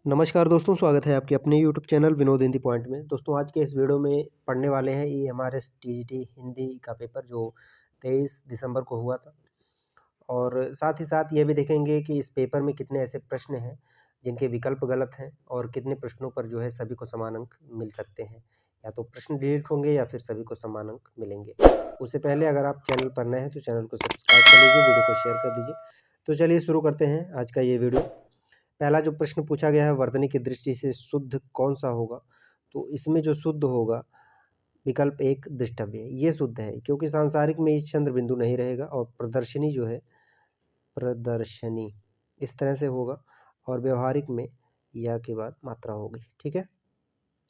नमस्कार दोस्तों, स्वागत है आपके अपने YouTube channel Vinod Hindi point में। दोस्तों आज के इस वीडियो में पढ़ने वाले हैं ये हमारे टीजीटी हिंदी का पेपर जो 23 दिसंबर को हुआ था। और साथ ही साथ ये भी देखेंगे कि इस पेपर में कितने ऐसे प्रश्न हैं जिनके विकल्प गलत हैं और कितने प्रश्नों पर जो है सभी को समान अंक मिल सकते हैं। या तो प्रश्न डिलीट होंगे या फिर सभी को समान अंक मिलेंगे। उससे पहले अगर आप चैनल पर नए हैं तो चैनल को सब्सक्राइब कर लीजिए, वीडियो को शेयर कर दीजिए। तो चलिए शुरू करते हैं आज का ये वीडियो। पहला जो प्रश्न पूछा गया है, वर्तनी की दृष्टि से शुद्ध कौन सा होगा? तो इसमें जो शुद्ध होगा विकल्प 1 द्रष्टव्य, ये शुद्ध है क्योंकि सांसारिक में इस चंद्र बिंदु नहीं रहेगा और प्रदर्शनी जो है प्रदर्शनी इस तरह से होगा और व्यवहारिक में या के बाद मात्रा होगी। ठीक है,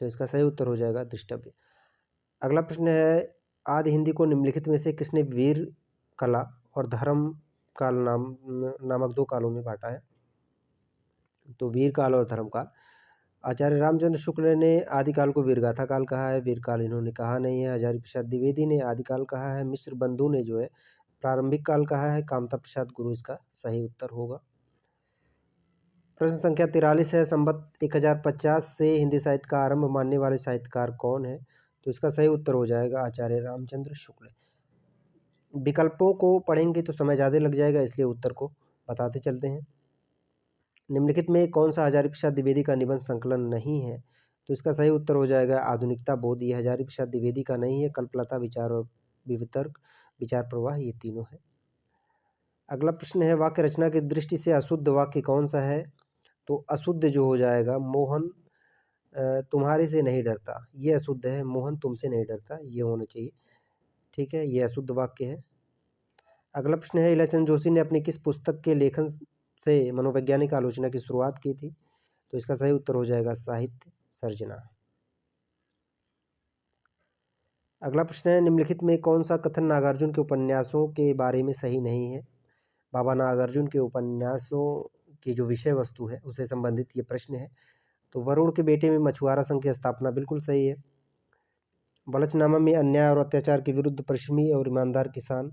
तो इसका सही उत्तर हो जाएगा द्रष्टव्य। अगला प्रश्न है, आदि हिंदी को निम्नलिखित में से किसने वीर कला और धर्म काल नामक दो कालों में बांटा है? तो वीर काल और धर्म काल। आचार्य रामचंद्र शुक्ल ने आदिकाल को वीरगाथा काल कहा है, वीरकाल इन्होंने कहा नहीं है। हजारी प्रसाद द्विवेदी ने आदिकाल कहा है, मिश्र बंधु ने जो है प्रारंभिक काल कहा है। कामता प्रसाद गुरु इसका सही उत्तर होगा। प्रश्न संख्या 43 है, संवत 1050 से हिंदी साहित्य का आरंभ मानने वाले साहित्यकार कौन है? तो इसका सही उत्तर हो जाएगा आचार्य रामचंद्र शुक्ल। विकल्पों को पढ़ेंगे तो समय ज़्यादा लग जाएगा, इसलिए उत्तर को बताते चलते हैं। निम्नलिखित में कौन सा हजारी प्रसाद द्विवेदी का निबंध संकलन नहीं है? तो इसका सही उत्तर हो जाएगा आधुनिकता बोध। ये हजारी प्रसाद द्विवेदी का नहीं है। कल्पलता विचार और विवितर्क विचार प्रवाह ये तीनों है। अगला प्रश्न है, वाक्य रचना की दृष्टि से अशुद्ध वाक्य कौन सा है? तो अशुद्ध जो हो जाएगा, मोहन तुम्हारे से नहीं डरता, ये अशुद्ध है। मोहन तुमसे नहीं डरता, ये होना चाहिए। ठीक है, ये अशुद्ध वाक्य है। अगला प्रश्न है, इलाचंद जोशी ने अपनी किस पुस्तक के लेखन से मनोवैज्ञानिक आलोचना की शुरुआत की थी? तो इसका सही उत्तर हो जाएगा साहित्य सर्जना। अगला प्रश्न है, निम्नलिखित में कौन सा कथन नागार्जुन के उपन्यासों के बारे में सही नहीं है? बाबा नागार्जुन के उपन्यासों की जो विषय वस्तु है उससे संबंधित ये प्रश्न है। तो वरुण के बेटे में मछुआरा संघ की स्थापना बिल्कुल सही है। बलचनामा में अन्याय और अत्याचार के विरुद्ध परिश्रमी और ईमानदार किसान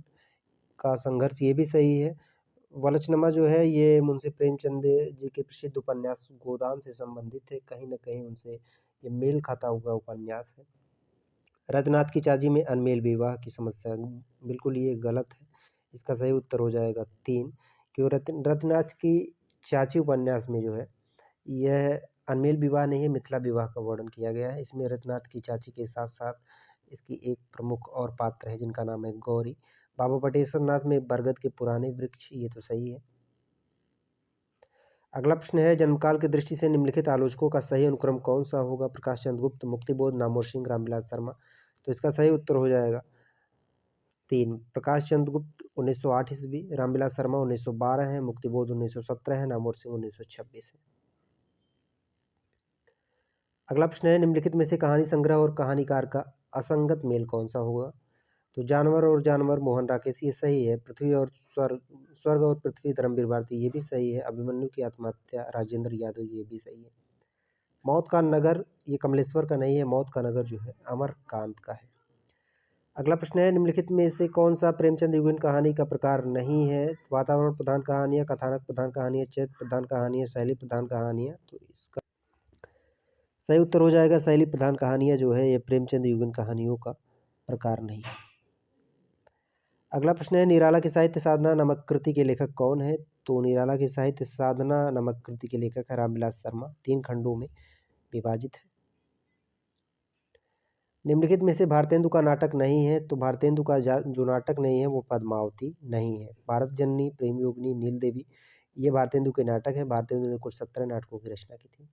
का संघर्ष, ये भी सही है। वलचनमा जो है ये मुंशी प्रेमचंद जी के प्रसिद्ध उपन्यास गोदान से संबंधित है, कहीं ना कहीं उनसे ये मेल खाता हुआ उपन्यास है। रजनाथ की चाची में अनमेल विवाह की समस्या, बिल्कुल ये गलत है। इसका सही उत्तर हो जाएगा 3, क्योंकि रजनाथ की चाची उपन्यास में जो है यह अनमेल विवाह नहीं है, मिथिला विवाह का वर्णन किया गया है। इसमें रजनाथ की चाची के साथ साथ इसकी एक प्रमुख और पात्र है जिनका नाम है गौरी। बाबा बटेश्वर नाथ में बरगद के पुराने वृक्ष, ये तो सही है। अगला प्रश्न है, जन्मकाल की दृष्टि से निम्नलिखित आलोचकों का सही अनुक्रम कौन सा होगा? प्रकाश चंद्र गुप्त, मुक्तिबोध, नामवर सिंह, रामविलास शर्मा। तो इसका सही उत्तर हो जाएगा 3। प्रकाश चंद्र गुप्त 1908 ईस्वी, रामविलास शर्मा 1912 है, मुक्तिबोध 1917 है, नामवर सिंह 1926 है। अगला प्रश्न है, निम्नलिखित में से कहानी संग्रह और कहानीकार का असंगत मेल कौन सा होगा? तो जानवर और जानवर मोहन राकेश, ये सही है। पृथ्वी और स्वर्ग, स्वर्ग और पृथ्वी धर्मवीर भारती, ये भी सही है। अभिमन्यु की आत्महत्या राजेंद्र यादव, ये भी सही है। मौत का नगर, ये कमलेश्वर का नहीं है, मौत का नगर जो है अमरकांत का है। अगला प्रश्न है, निम्नलिखित में से कौन सा प्रेमचंद युगीन कहानी का प्रकार नहीं है? वातावरण प्रधान कहानियाँ, कथानक प्रधान कहानियाँ, चैत्र प्रधान कहानियाँ, शैली प्रधान कहानियाँ। तो इसका सही उत्तर हो जाएगा शैली प्रधान कहानियाँ जो है ये प्रेमचंद युगीन कहानियों का प्रकार नहीं है। अगला प्रश्न है, निराला की साहित्य साधना नामक कृति के लेखक कौन है? तो निराला की साहित्य साधना नामक कृति के लेखक है रामविलास शर्मा, 3 खंडों में विभाजित है। निम्नलिखित में से भारतेंदु का नाटक नहीं है? तो भारतेंदु का जो नाटक नहीं है वो पद्मावती नहीं है। भारत जननी, प्रेम योगिनी, नील देवी, ये भारतेंदु के नाटक है। भारतेंदु ने कुल 17 नाटकों की रचना की थी।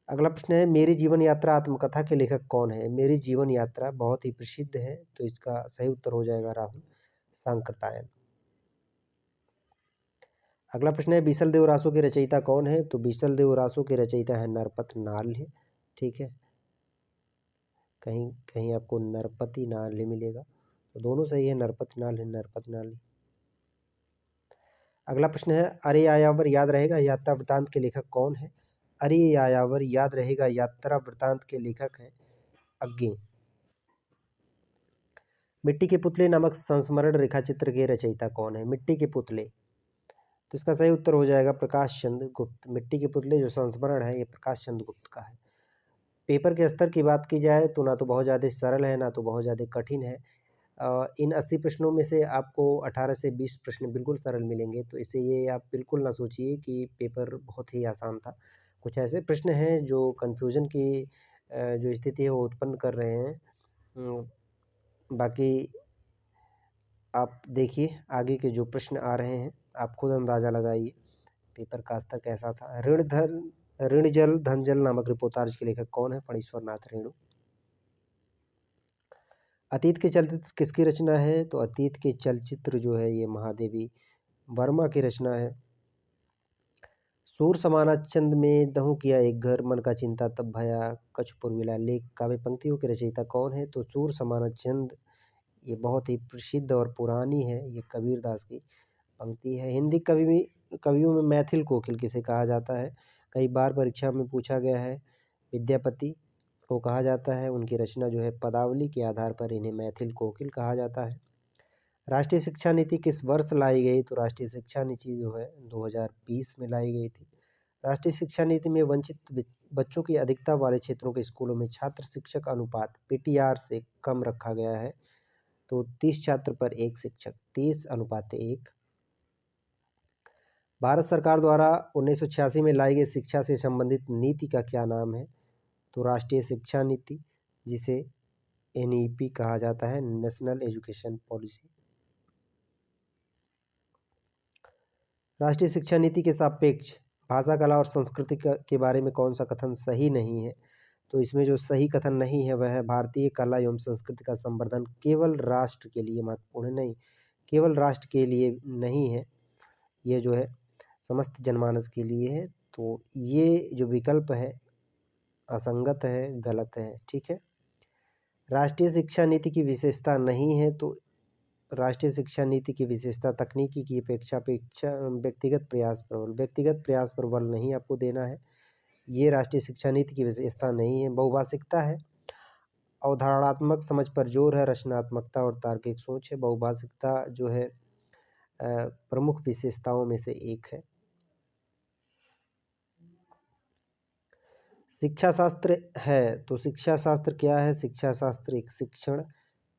अगला प्रश्न है, मेरी जीवन यात्रा आत्मकथा के लेखक कौन है? मेरी जीवन यात्रा बहुत ही प्रसिद्ध है, तो इसका सही उत्तर हो जाएगा राहुल सांकृत्यायन। अगला प्रश्न है, बीसल देव रासो के रचयिता कौन है? तो बीसल देव रासो के रचयिता है नरपत नाल है। ठीक है, कहीं कहीं आपको नरपति नाल ही मिलेगा, तो दोनों सही है, नरपत नाल है, नरपत नाल। अगला प्रश्न है, अरे यायावर याद रहेगा यात्रा वृतांत के लेखक कौन है? अरे यायावर याद रहेगा यात्रा वृतांत के लेखक है अज्ञे। मिट्टी के पुतले नामक संस्मरण रेखा चित्र के रचयिता कौन है? मिट्टी के पुतले, तो इसका सही उत्तर हो जाएगा प्रकाश चंद्र गुप्त। मिट्टी के पुतले जो संस्मरण है ये प्रकाश चंद्र गुप्त का है। पेपर के स्तर की बात की जाए तो ना तो बहुत ज़्यादा सरल है ना तो बहुत ज़्यादा कठिन है। इन 80 प्रश्नों में से आपको 18 से 20 प्रश्न बिल्कुल सरल मिलेंगे, तो इससे ये आप बिल्कुल ना सोचिए कि पेपर बहुत ही आसान था। कुछ ऐसे प्रश्न हैं जो कन्फ्यूज़न की जो स्थिति है वो उत्पन्न कर रहे हैं। बाकी आप देखिए आगे के जो प्रश्न आ रहे हैं, आप खुद अंदाज़ा लगाइए पेपर का स्तर कैसा था। ऋण जल धन जल नामक रिपोर्टाज के लेखक कौन है? फणीश्वर नाथ रेणु। अतीत के चलचित्र किसकी रचना है? तो अतीत के चलचित्र जो है ये महादेवी वर्मा की रचना है। सूर समाना चंद में दहूँ किया एक घर, मन का चिंता तब भया कछु पुरविला लेख काव्य पंक्तियों के रचयिता कौन है? तो सूर समाना चंद ये बहुत ही प्रसिद्ध और पुरानी है, ये कबीरदास की पंक्ति है। हिंदी कवियों में मैथिल कोकिल किसे कहा जाता है? कई बार परीक्षा में पूछा गया है। विद्यापति को कहा जाता है। उनकी रचना जो है पदावली के आधार पर इन्हें मैथिल कोकिल कहा जाता है। राष्ट्रीय शिक्षा नीति किस वर्ष लाई गई? तो राष्ट्रीय शिक्षा नीति जो है 2020 में लाई गई थी। राष्ट्रीय शिक्षा नीति में वंचित बच्चों की अधिकता वाले क्षेत्रों के स्कूलों में छात्र शिक्षक अनुपात पीटीआर से कम रखा गया है। तो 30 छात्र पर 1 शिक्षक, 30:1। भारत सरकार द्वारा 1986 में लाई गई शिक्षा से संबंधित नीति का क्या नाम है? तो राष्ट्रीय शिक्षा नीति, जिसे एनईपी कहा जाता है, नेशनल एजुकेशन पॉलिसी। राष्ट्रीय शिक्षा नीति के सापेक्ष भाषा, कला और संस्कृति के बारे में कौन सा कथन सही नहीं है? तो इसमें जो सही कथन नहीं है वह है भारतीय कला एवं संस्कृति का संवर्धन केवल राष्ट्र के लिए महत्वपूर्ण नहीं, केवल राष्ट्र के लिए नहीं है, ये जो है समस्त जनमानस के लिए है। तो ये जो विकल्प है असंगत है, गलत है, ठीक है। राष्ट्रीय शिक्षा नीति की विशेषता नहीं है, तो राष्ट्रीय शिक्षा नीति की विशेषता तकनीकी की अपेक्षा व्यक्तिगत प्रयास पर बल नहीं आपको देना है। ये राष्ट्रीय शिक्षा नीति की विशेषता नहीं है। बहुभाषिकता है, अवधारणात्मक समझ पर जोर है, रचनात्मकता और तार्किक सोच है। बहुभाषिकता जो है प्रमुख विशेषताओं में से एक है। शिक्षा शास्त्र है, तो शिक्षा शास्त्र क्या है? शिक्षा शास्त्र एक शिक्षण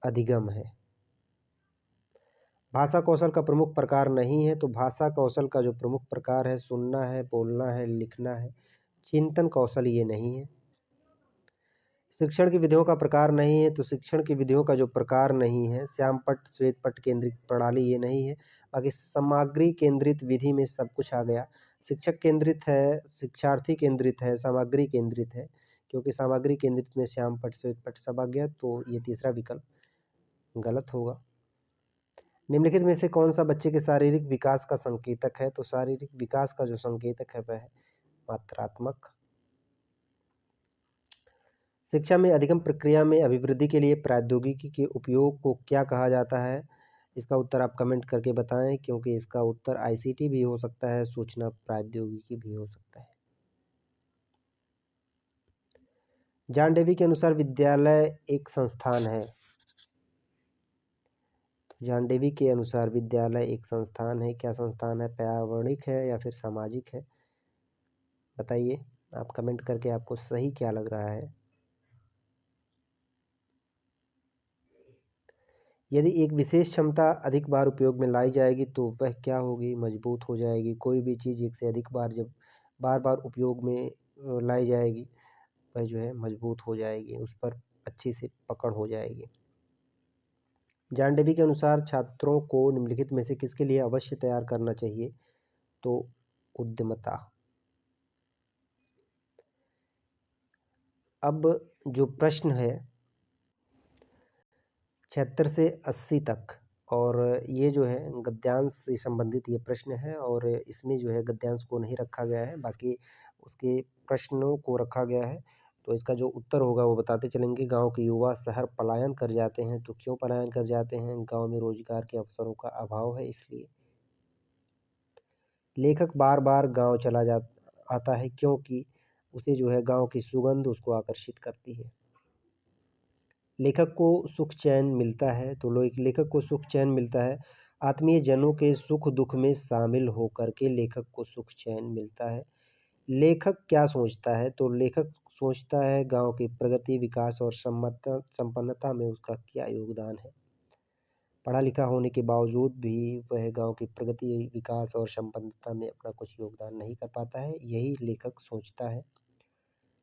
अधिगम है। भाषा कौशल का प्रमुख प्रकार नहीं है, तो भाषा कौशल का जो प्रमुख प्रकार है सुनना है, बोलना है, लिखना है। चिंतन कौशल ये नहीं है। शिक्षण की विधियों का प्रकार नहीं है, तो शिक्षण की विधियों का जो प्रकार नहीं है, श्यामपट्ट श्वेतपट्ट केंद्रित प्रणाली ये नहीं है। बाकी सामग्री केंद्रित विधि में सब कुछ आ गया। शिक्षक केंद्रित है, शिक्षार्थी केंद्रित है, सामग्री केंद्रित है, क्योंकि सामग्री केंद्रित में श्यामपट्ट श्वेतपट्ट सब आ गया, तो ये तीसरा विकल्प गलत होगा। निम्नलिखित में से कौन सा बच्चे के शारीरिक विकास का संकेतक है? तो शारीरिक विकास का जो संकेतक है वह है मात्रात्मक। शिक्षा में अधिगम प्रक्रिया में अभिवृद्धि के लिए प्रौद्योगिकी के उपयोग को क्या कहा जाता है? इसका उत्तर आप कमेंट करके बताएं, क्योंकि इसका उत्तर आईसीटी भी हो सकता है, सूचना प्रौद्योगिकी भी हो सकता है। जॉन डेवी के अनुसार विद्यालय एक संस्थान है। जॉन डेवी के अनुसार विद्यालय एक संस्थान है। क्या संस्थान है? पर्यावरणिक है या फिर सामाजिक है? बताइए आप कमेंट करके, आपको सही क्या लग रहा है। यदि एक विशेष क्षमता अधिक बार उपयोग में लाई जाएगी तो वह क्या होगी? मजबूत हो जाएगी। कोई भी चीज़ एक से अधिक बार जब बार बार उपयोग में लाई जाएगी वह जो है मजबूत हो जाएगी, उस पर अच्छी से पकड़ हो जाएगी। जॉन डेवी के अनुसार छात्रों को निम्नलिखित में से किसके लिए अवश्य तैयार करना चाहिए? तो उद्यमता। अब जो प्रश्न है 76 से 80 तक, और ये जो है गद्यांश से संबंधित ये प्रश्न है, और इसमें जो है गद्यांश को नहीं रखा गया है, बाकी उसके प्रश्नों को रखा गया है। तो इसका जो उत्तर होगा वो बताते चलेंगे। गांव के युवा शहर पलायन कर जाते हैं, तो क्यों पलायन कर जाते हैं? गांव में रोजगार के अवसरों का अभाव है, इसलिए। लेखक बार बार गाँव आता है, क्योंकि उसे जो है गाँव की सुगंध उसको आकर्षित करती है। लेखक को सुख चैन मिलता है, तो लेखक को सुख चैन मिलता है आत्मीय जनों के सुख दुख में शामिल होकर के लेखक को सुख चैन मिलता है। लेखक क्या सोचता है? तो लेखक सोचता है गाँव की प्रगति, विकास और संपन्नता में उसका क्या योगदान है। पढ़ा लिखा होने के बावजूद भी वह गाँव की प्रगति, विकास और संपन्नता में अपना कुछ योगदान नहीं कर पाता है, यही लेखक सोचता है।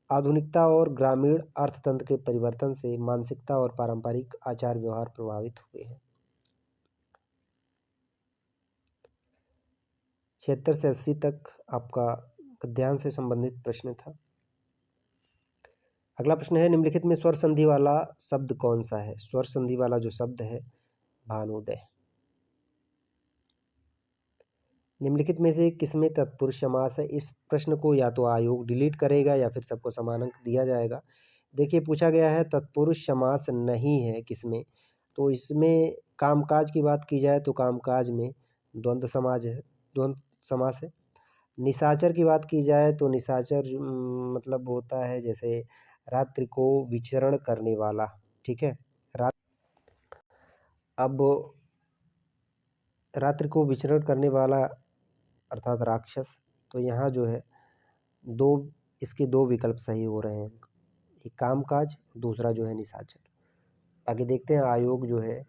आधुनिकता और ग्रामीण अर्थतंत्र के परिवर्तन से मानसिकता और पारंपरिक आचार व्यवहार प्रभावित हुए हैं। 76 से 80 तक आपका गद्यांश से संबंधित प्रश्न था। अगला प्रश्न है, निम्नलिखित में स्वर संधि वाला शब्द कौन सा है? स्वर संधि वाला जो शब्द है, भानुदय। निम्नलिखित में से किसमें तत्पुरुष समास है? इस प्रश्न को या तो आयोग डिलीट करेगा या फिर सबको समान अंक दिया जाएगा। देखिए, पूछा गया है तत्पुरुष समास नहीं है किसमें, तो इसमें कामकाज की बात की जाए तो कामकाज में द्वंद्व समास है। निशाचर की बात की जाए तो निशाचर मतलब होता है जैसे रात्रि को विचरण करने वाला, ठीक है। अब रात्रि को विचरण करने वाला अर्थात राक्षस, तो यहाँ जो है इसके दो विकल्प सही हो रहे हैं, एक कामकाज, दूसरा जो है निशाचर। आगे देखते हैं आयोग जो है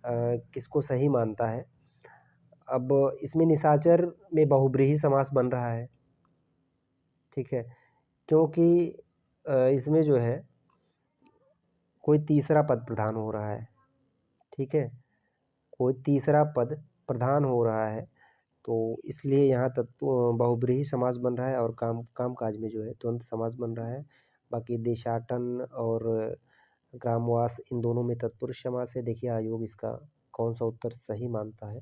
किसको सही मानता है। अब इसमें निशाचर में बहुब्रीहि समास बन रहा है, ठीक है, क्योंकि इसमें जो है कोई तीसरा पद प्रधान हो रहा है, ठीक है, कोई तीसरा पद प्रधान हो रहा है, तो इसलिए यहाँ बहुब्रीहि समास बन रहा है और कामकाज में जो है द्वंद्व समास बन रहा है। बाकी देशाटन और ग्रामवास इन दोनों में तत्पुरुष समास है। देखिए आयोग इसका कौन सा उत्तर सही मानता है।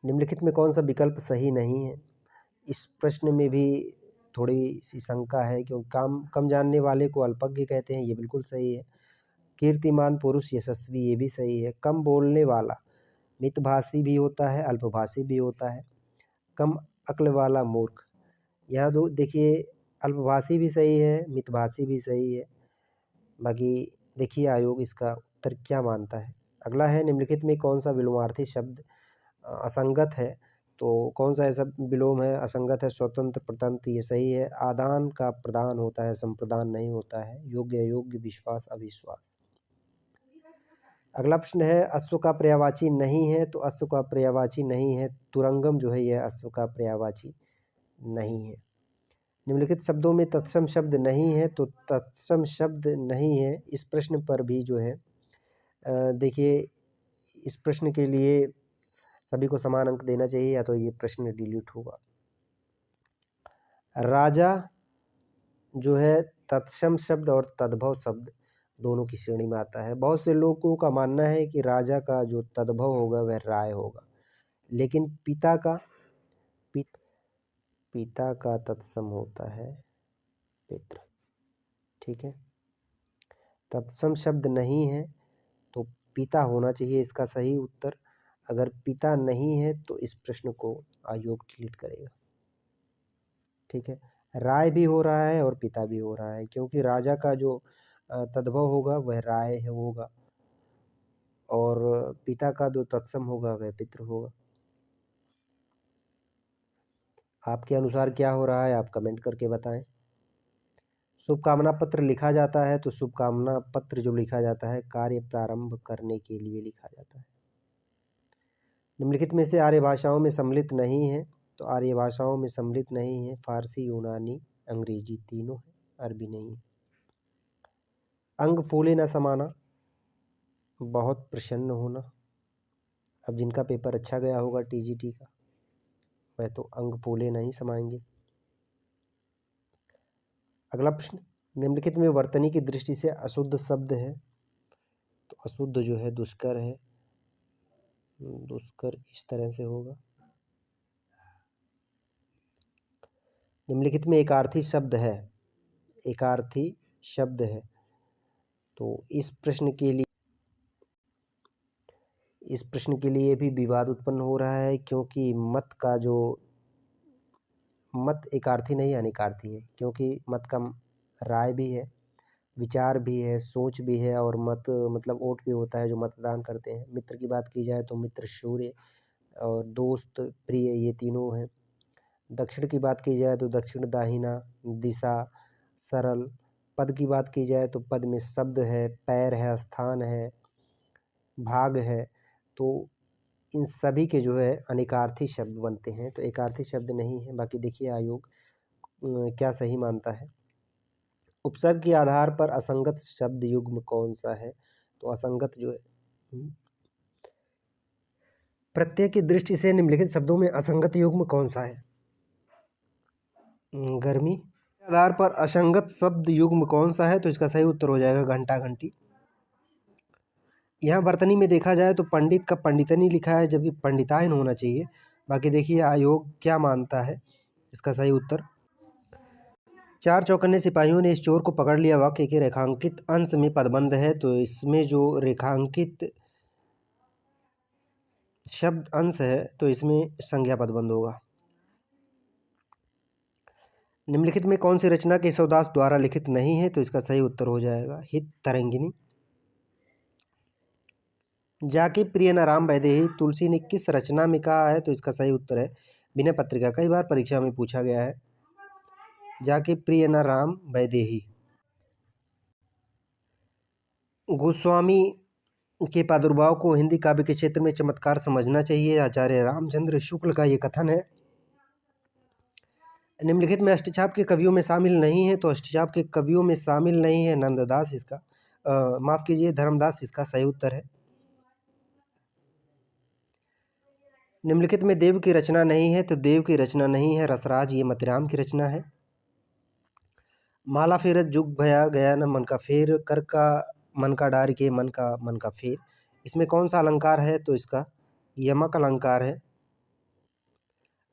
निम्नलिखित में कौन सा विकल्प सही नहीं है? इस प्रश्न में भी थोड़ी सी शंका है, क्योंकि कम जानने वाले को अल्पज्ञ कहते हैं, ये बिल्कुल सही है। कीर्तिमान पुरुष यशस्वी, ये भी सही है। कम बोलने वाला मितभाषी भी होता है, अल्पभाषी भी होता है। कम अक्ल वाला मूर्ख, यहाँ दो देखिए, अल्पभाषी भी सही है, मितभाषी भी सही है। बाकी देखिए आयोग इसका उत्तर क्या मानता है। अगला है, निम्नलिखित में कौन सा विलोमार्थी शब्द असंगत है? तो कौन सा ऐसा विलोम है असंगत है? स्वतंत्र, प्रतंत्र, ये सही है। आदान का प्रदान होता है, संप्रदान नहीं होता है। योग्य, अयोग्य, विश्वास, अविश्वास। अगला प्रश्न है, अश्व का पर्यायवाची नहीं है, तो अश्व का पर्यायवाची नहीं है, तुरंगम जो है यह अश्व का पर्यायवाची नहीं है। निम्नलिखित शब्दों में तत्सम शब्द नहीं है, तो तत्सम शब्द नहीं है। इस प्रश्न पर भी जो है देखिए, इस प्रश्न के लिए सभी को समान अंक देना चाहिए, या तो ये प्रश्न डिलीट होगा। राजा जो है तत्सम शब्द और तद्भव शब्द दोनों की श्रेणी में आता है। बहुत से लोगों का मानना है कि राजा का जो तद्भव होगा वह राय होगा, लेकिन पिता का तत्सम होता है पितृ, ठीक है। तत्सम शब्द नहीं है तो पिता होना चाहिए इसका सही उत्तर। अगर पिता नहीं है तो इस प्रश्न को आयोग डिलीट करेगा, ठीक है। राय भी हो रहा है और पिता भी हो रहा है, क्योंकि राजा का जो तद्भव होगा वह राय होगा और पिता का जो तत्सम होगा वह पितृ होगा। आपके अनुसार क्या हो रहा है आप कमेंट करके बताएं। शुभकामना पत्र लिखा जाता है, तो शुभकामना पत्र जो लिखा जाता है कार्य प्रारंभ करने के लिए लिखा जाता है। निम्नलिखित में से आर्य भाषाओं में सम्मिलित नहीं है, तो आर्य भाषाओं में सम्मिलित नहीं है फारसी, यूनानी, अंग्रेजी, तीनों है, अरबी नहीं है। अंग फूले न समाना, बहुत प्रसन्न होना। अब जिनका पेपर अच्छा गया होगा टीजीटी का, वह तो अंग फूले नहीं समाएंगे। अगला प्रश्न, निम्नलिखित में वर्तनी की दृष्टि से अशुद्ध शब्द है, तो अशुद्ध जो है दुष्कर है। दुष्कर इस तरह से होगा। निम्नलिखित में एकार्थी शब्द है, एकार्थी शब्द है, तो इस प्रश्न के लिए भी विवाद उत्पन्न हो रहा है, क्योंकि मत एकार्थी नहीं अनेकार्थी है, क्योंकि मत का राय भी है विचार भी है, सोच भी है और मत मतलब वोट भी होता है जो मतदान करते हैं। मित्र की बात की जाए तो मित्र शौर्य और दोस्त प्रिय ये तीनों हैं। दक्षिण की बात की जाए तो दक्षिण दाहिना, दिशा, सरल। पद की बात की जाए तो पद में शब्द है, पैर है, स्थान है, भाग है। तो इन सभी के जो है अनेकार्थी शब्द बनते हैं, तो एकार्थी शब्द नहीं है। बाकी देखिए आयोग क्या सही मानता है। उपसर्ग के आधार पर असंगत शब्द युग्म कौन सा है? तो असंगत जो है प्रत्यय की दृष्टि से निम्नलिखित शब्दों में असंगत युग्म कौन सा है? गर्मी। आधार पर असंगत शब्द युग्म कौन सा है? तो इसका सही उत्तर हो जाएगा घंटा घंटी। यहाँ वर्तनी में देखा जाए तो पंडित का पंडितनी लिखा है, जबकि पंडितायन होना चाहिए। बाकी देखिए आयोग क्या मानता है, इसका सही उत्तर। चार चौकन्ने सिपाहियों ने इस चोर को पकड़ लिया वाक्य के रेखांकित अंश में पदबंध है, तो इसमें जो रेखांकित शब्द अंश है तो इसमें संज्ञा पदबंध होगा। निम्नलिखित में कौन सी रचना केशवदास द्वारा लिखित नहीं है? तो इसका सही उत्तर हो जाएगा हित तरंगिनी। जाके प्रिय न राम वैदेही तुलसी ने किस रचना में कहा है? तो इसका सही उत्तर है विनय पत्रिका। कई बार परीक्षा में पूछा गया है। जाके प्रिय न राम वैदेही। गोस्वामी के प्रादुर्भाव को हिंदी काव्य के क्षेत्र में चमत्कार समझना चाहिए, आचार्य रामचंद्र शुक्ल का ये कथन है। निम्नलिखित में अष्टचाप के कवियों में शामिल नहीं है, तो अष्टचाप के कवियों में शामिल नहीं है नंददास, इसका माफ कीजिए धर्मदास, इसका सही उत्तर है। निम्नलिखित में देव की रचना नहीं है, तो देव की रचना नहीं है रसराज, ये मतिराम की रचना है। माला फेरत जुग भया गया न मन का फेर, कर का मन का डार के मन का फेर, इसमें कौन सा अलंकार है? तो इसका यमक अलंकार है।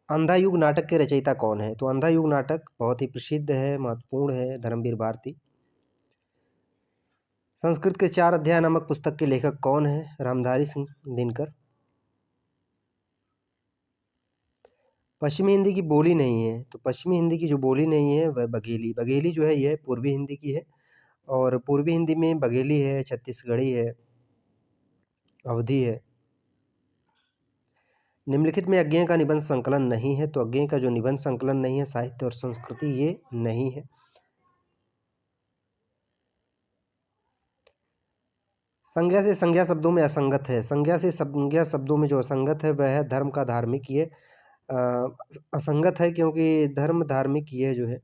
अंधा युग नाटक के रचयिता कौन है? तो अंधा युग नाटक बहुत ही प्रसिद्ध है, महत्वपूर्ण है, धर्मवीर भारती। संस्कृत के 4 अध्याय नामक पुस्तक के लेखक कौन है? रामधारी सिंह दिनकर। पश्चिमी हिंदी की बोली नहीं है, तो पश्चिमी हिंदी की जो बोली नहीं है वह बघेली। बघेली जो है यह पूर्वी हिंदी की है, और पूर्वी हिंदी में बघेली है, छत्तीसगढ़ी है, अवधी है। निम्नलिखित में अज्ञेय का निबंध संकलन नहीं है, तो अज्ञेय का जो निबंध संकलन नहीं है साहित्य और संस्कृति, ये नहीं है। संज्ञा से संज्ञा शब्दों में असंगत है। संज्ञा से संज्ञा शब्दों में जो असंगत है वह है धर्म का धार्मिक, ये असंगत है क्योंकि धर्म धार्मिक ये जो है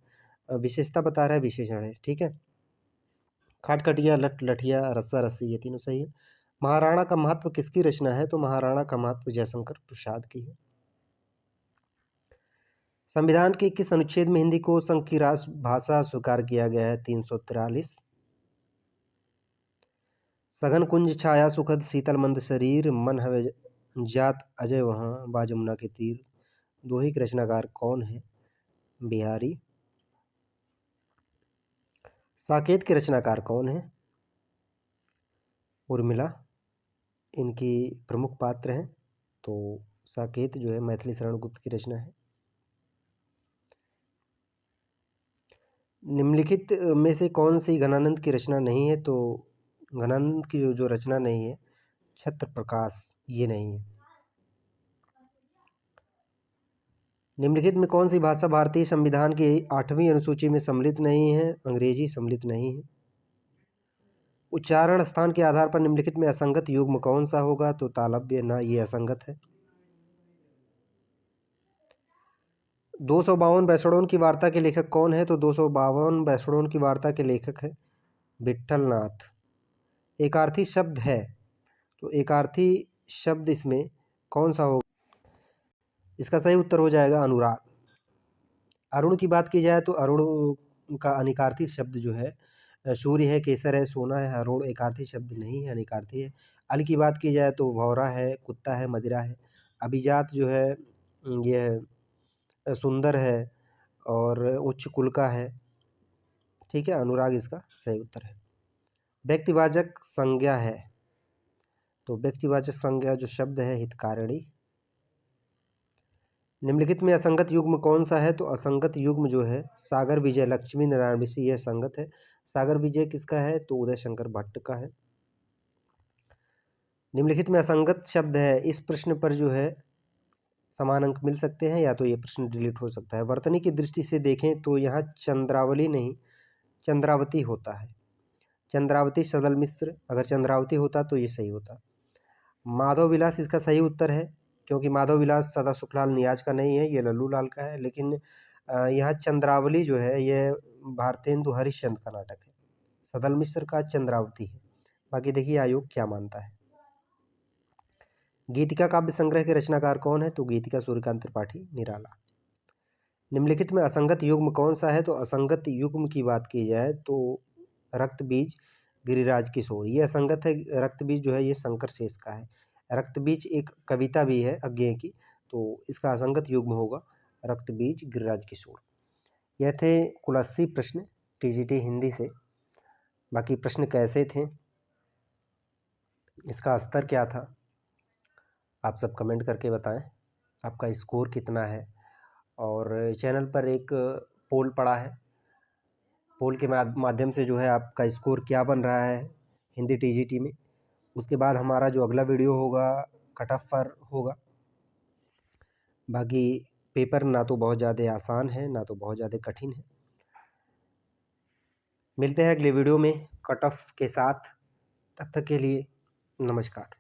विशेषता बता रहा है, विशेषण है। ठीक है। खाटखटिया, लट लठिया, रस्सा रस्सी, ये तीनों सही है। महाराणा का महत्व किसकी रचना है? तो महाराणा का महत्व जयशंकर प्रसाद की है। संविधान के किस अनुच्छेद में हिंदी को संघ की राष्ट्रभाषा स्वीकार किया गया है? 343। सघन कुंज छाया सुखद शीतल मंद शरीर, मन हवे जात अजय वहाँ बा जमुना के तीर, दोहे के रचनाकार कौन है? बिहारी। साकेत के रचनाकार कौन है? उर्मिला इनकी प्रमुख पात्र हैं। तो साकेत जो है मैथिली शरण गुप्त की रचना है। निम्नलिखित में से कौन सी घनानंद की रचना नहीं है? तो घनानंद की जो रचना नहीं है छत्र प्रकाश, ये नहीं है। निम्नलिखित में कौन सी भाषा भारतीय संविधान की 8वीं अनुसूची में सम्मिलित नहीं है? अंग्रेजी सम्मिलित नहीं है। उच्चारण स्थान के आधार पर निम्नलिखित में असंगत युग्म कौन सा होगा? तो तालव्य न, ये असंगत है। 252 बैसड़ों की वार्ता के लेखक कौन है? तो 252 बैसड़ों की वार्ता के लेखक है विट्ठलनाथ। एकार्थी शब्द है, तो एकार्थी शब्द इसमें कौन सा होगा? इसका सही उत्तर हो जाएगा अनुराग। अरुण की बात की जाए तो अरुण का अनिकार्थी शब्द जो है सूर्य है, केसर है, सोना है। अरुण एकार्थी शब्द नहीं है, अनिकार्थी है। अल की बात की जाए तो भौरा है, कुत्ता है, मदिरा है। अभिजात जो है यह सुंदर है और उच्च कुल का है। ठीक है, अनुराग इसका सही उत्तर है। व्यक्तिवाचक संज्ञा है, तो व्यक्तिवाचक संज्ञा जो शब्द है हितकारिणी। निम्नलिखित में असंगत युग्म कौन सा है? तो असंगत युग्म जो है सागर विजय लक्ष्मी नारायण ऋषि, यह संगत है। सागर विजय किसका है? तो उदय शंकर भट्ट का है। निम्नलिखित में असंगत शब्द है, इस प्रश्न पर जो है समान अंक मिल सकते हैं या तो ये प्रश्न डिलीट हो सकता है। वर्तनी की दृष्टि से देखें तो यहाँ चंद्रावली नहीं चंद्रावती होता है। चंद्रावती सदल मिश्र, अगर चंद्रावती होता तो ये सही होता। माधव विलास इसका सही उत्तर है, क्योंकि माधव विलास सदा सुखलाल नियाज का नहीं है, ये लल्लू लाल का है। लेकिन यहाँ चंद्रावली जो है ये भारतेंदु हरिश्चंद्र का नाटक है। सदल मिश्र का चंद्रावती है। बाकी देखिए आयोग क्या मानता है। गीतिका काव्य संग्रह के रचनाकार कौन है? तो गीतिका सूर्यकांत त्रिपाठी निराला। निम्नलिखित में असंगत युग्म कौन सा है? तो असंगत युग्म की बात की जाए तो रक्तबीज गिरिराज किशोर, ये असंगत है। रक्तबीज जो है ये शंकर शेष का है। रक्तबीज एक कविता भी है अज्ञेय की, तो इसका असंगत युग्म होगा रक्तबीज गिरिराज किशोर। यह थे कुल 80 प्रश्न टीजीटी हिंदी से। बाकी प्रश्न कैसे थे, इसका स्तर क्या था, आप सब कमेंट करके बताएं। आपका स्कोर कितना है? और चैनल पर एक पोल पड़ा है, पोल के माध्यम से जो है आपका स्कोर क्या बन रहा है हिंदी टीजीटी में। उसके बाद हमारा जो अगला वीडियो होगा कट ऑफ पर होगा। बाकी पेपर ना तो बहुत ज़्यादा आसान है ना तो बहुत ज़्यादा कठिन है। मिलते हैं अगले वीडियो में कट ऑफ के साथ, तब तक के लिए नमस्कार।